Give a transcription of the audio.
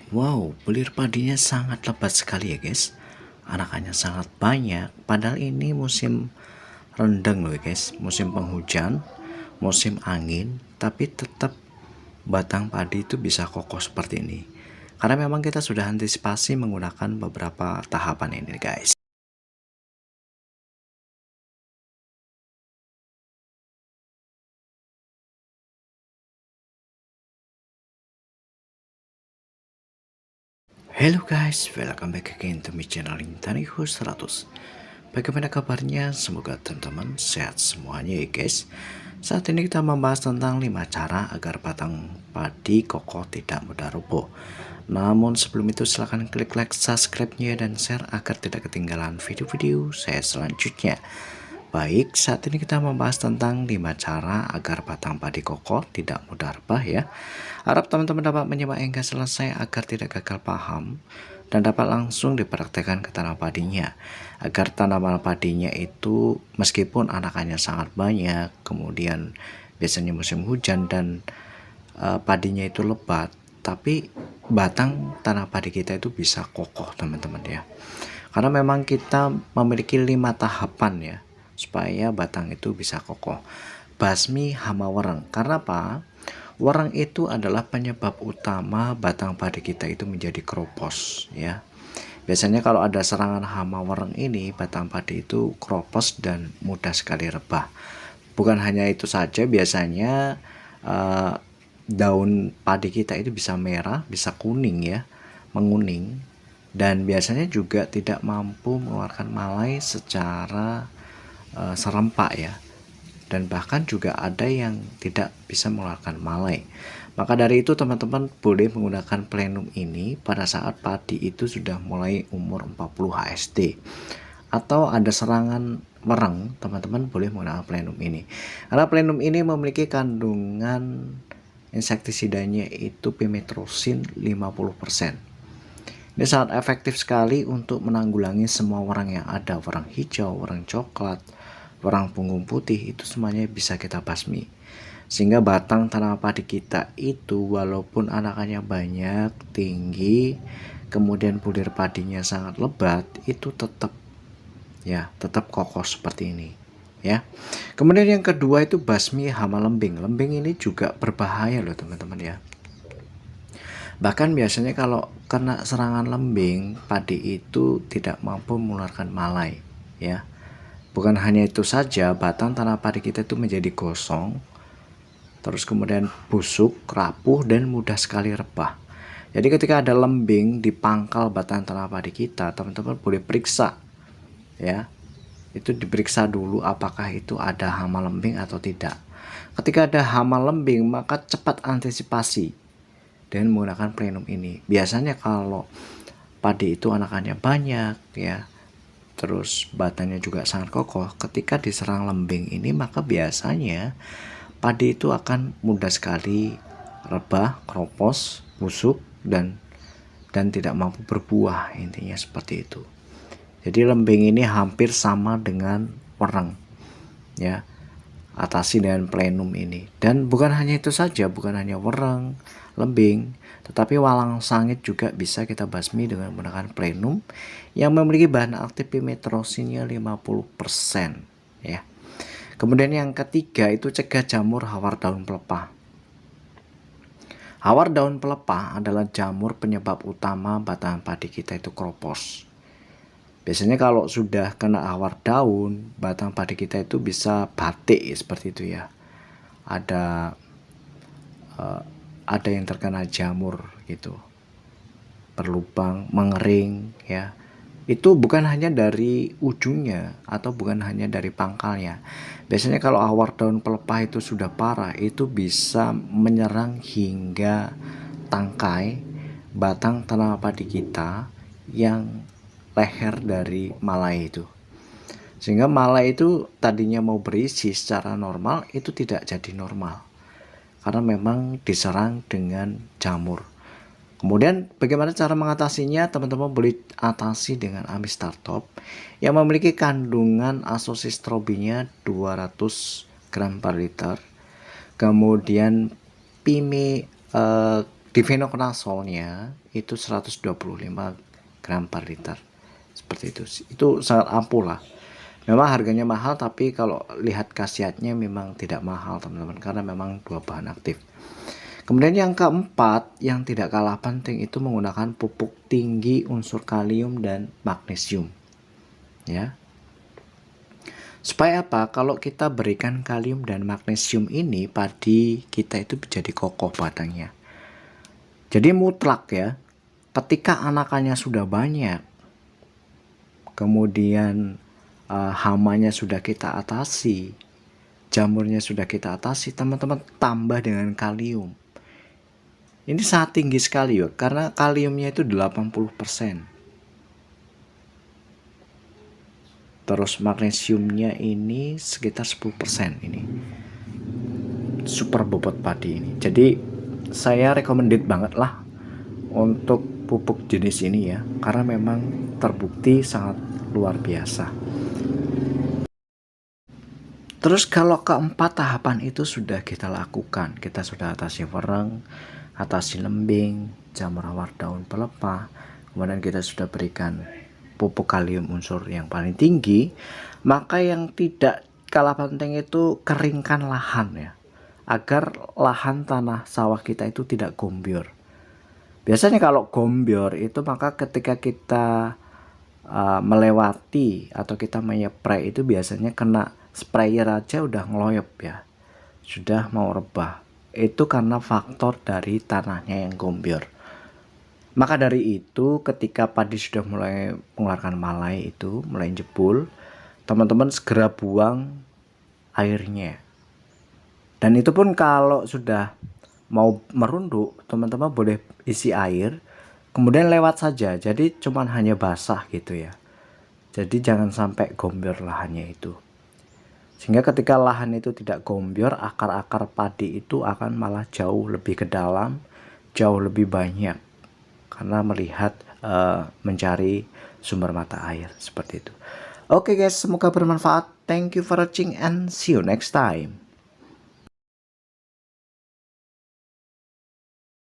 Wow, bulir padinya sangat lebat sekali ya guys. Anakannya sangat banyak. Padahal ini musim rendeng loh guys. Musim penghujan, musim angin. Tapi tetap batang padi itu bisa kokoh seperti ini. Karena memang kita sudah antisipasi menggunakan beberapa tahapan ini guys. Hello guys, welcome back again to my channel Intaniho 100. Bagaimana kabarnya? Semoga teman-teman sehat semuanya ya guys. Saat ini kita membahas tentang 5 cara agar batang padi kokoh tidak mudah roboh. Namun sebelum itu silahkan klik like, subscribe-nya dan share agar tidak ketinggalan video-video saya selanjutnya. Baik, saat ini kita membahas tentang 5 cara agar batang padi kokoh tidak mudah rebah ya. Harap teman-teman dapat menyimak hingga selesai agar tidak gagal paham dan dapat langsung dipraktekkan ke tanam padinya. Agar tanaman padinya itu meskipun anakannya sangat banyak, kemudian biasanya musim hujan dan padinya itu lebat, tapi batang tanah padi kita itu bisa kokoh teman-teman ya. Karena memang kita memiliki 5 tahapan ya supaya batang itu bisa kokoh. Basmi hama wereng. Karena apa? Wereng itu adalah penyebab utama batang padi kita itu menjadi kropos ya. Biasanya kalau ada serangan hama wereng ini, batang padi itu kropos dan mudah sekali rebah. Bukan hanya itu saja, biasanya daun padi kita itu bisa merah, bisa kuning ya, menguning, dan biasanya juga tidak mampu mengeluarkan malai secara serempak ya, dan bahkan juga ada yang tidak bisa mengeluarkan malai. Maka dari itu teman-teman boleh menggunakan plenum ini pada saat padi itu sudah mulai umur 40 HSD, atau ada serangan mereng, teman-teman boleh menggunakan plenum ini. Karena plenum ini memiliki kandungan insektisidanya itu pimetrosin 50%. Ini sangat efektif sekali untuk menanggulangi semua wereng yang ada, wereng hijau, wereng coklat, wereng punggung putih, itu semuanya bisa kita basmi. Sehingga batang tanaman padi kita itu walaupun anakannya banyak, tinggi, kemudian bulir padinya sangat lebat, itu tetap kokoh seperti ini ya. Kemudian yang kedua itu basmi hama lembing. Lembing ini juga berbahaya loh teman-teman ya. Bahkan biasanya kalau kena serangan lembing, padi itu tidak mampu mengeluarkan malai ya. Bukan hanya itu saja, batang tanah padi kita itu menjadi gosong, terus kemudian busuk, rapuh, dan mudah sekali rebah. Jadi ketika ada lembing di pangkal batang tanah padi kita, teman-teman boleh periksa ya. Itu diperiksa dulu apakah itu ada hama lembing atau tidak. Ketika ada hama lembing, maka cepat antisipasi dengan menggunakan plenum ini. Biasanya kalau padi itu anakannya banyak ya, terus batangnya juga sangat kokoh, ketika diserang lembing ini maka biasanya padi itu akan mudah sekali rebah, kropos, busuk, dan tidak mampu berbuah, intinya seperti itu. Jadi lembing ini hampir sama dengan wereng ya, atasi dengan plenum ini. Dan bukan hanya itu saja, bukan hanya wereng, lembing, tetapi walang sangit juga bisa kita basmi dengan menggunakan plenum yang memiliki bahan aktif pimetrosinnya 50% ya. Kemudian yang ketiga itu cegah jamur hawar daun pelepah. Hawar daun pelepah adalah jamur penyebab utama batang padi kita itu kropos. Biasanya kalau sudah kena hawar daun, batang padi kita itu bisa batik seperti itu ya. Ada ada yang terkena jamur gitu, berlubang, mengering ya. Itu bukan hanya dari ujungnya atau bukan hanya dari pangkalnya. Biasanya kalau hawar daun pelepah itu sudah parah, itu bisa menyerang hingga tangkai batang tanaman padi kita yang leher dari malai itu. Sehingga malai itu tadinya mau berisi secara normal itu tidak jadi normal, karena memang diserang dengan jamur. Kemudian bagaimana cara mengatasinya? Teman-teman boleh atasi dengan Amistartop yang memiliki kandungan asosistrobinya 200 gram per liter. Kemudian Difenokonasolnya itu 125 gram per liter. Seperti itu. Itu sangat ampuh lah. Memang harganya mahal, tapi kalau lihat khasiatnya memang tidak mahal teman-teman, karena memang dua bahan aktif. Kemudian yang keempat, yang tidak kalah penting itu menggunakan pupuk tinggi unsur kalium dan magnesium. Ya. Supaya apa? Kalau kita berikan kalium dan magnesium ini, padi kita itu menjadi kokoh batangnya. Jadi mutlak ya, ketika anakannya sudah banyak, kemudian hamanya sudah kita atasi, jamurnya sudah kita atasi, teman-teman tambah dengan kalium. Ini sangat tinggi sekali ya, karena kaliumnya itu 80%. Terus magnesiumnya ini sekitar 10% ini. Super bobot padi ini. Jadi saya recommended banget lah untuk pupuk jenis ini ya, karena memang terbukti sangat luar biasa. Terus kalau keempat tahapan itu sudah kita lakukan, kita sudah atasi vereng, atasi lembing, jamur awar daun pelepah, kemudian kita sudah berikan pupuk kalium unsur yang paling tinggi, maka yang tidak kalah penting itu keringkan lahan ya, agar lahan tanah sawah kita itu tidak gombior. Biasanya kalau gombior itu maka ketika kita melewati atau kita menyepray itu biasanya kena sprayer aja udah ngeloyop ya, sudah mau rebah. Itu karena faktor dari tanahnya yang gombior. Maka dari itu ketika padi sudah mulai mengeluarkan malai itu, mulai jebul, teman-teman segera buang airnya. Dan itu pun kalau sudah mau merunduk, teman-teman boleh isi air, kemudian lewat saja. Jadi cuman hanya basah gitu ya. Jadi jangan sampai gombior lahannya itu. Sehingga ketika lahan itu tidak gombior, akar-akar padi itu akan malah jauh lebih ke dalam, jauh lebih banyak. Karena melihat mencari sumber mata air seperti itu. Oke guys, semoga bermanfaat. Thank you for watching and see you next time.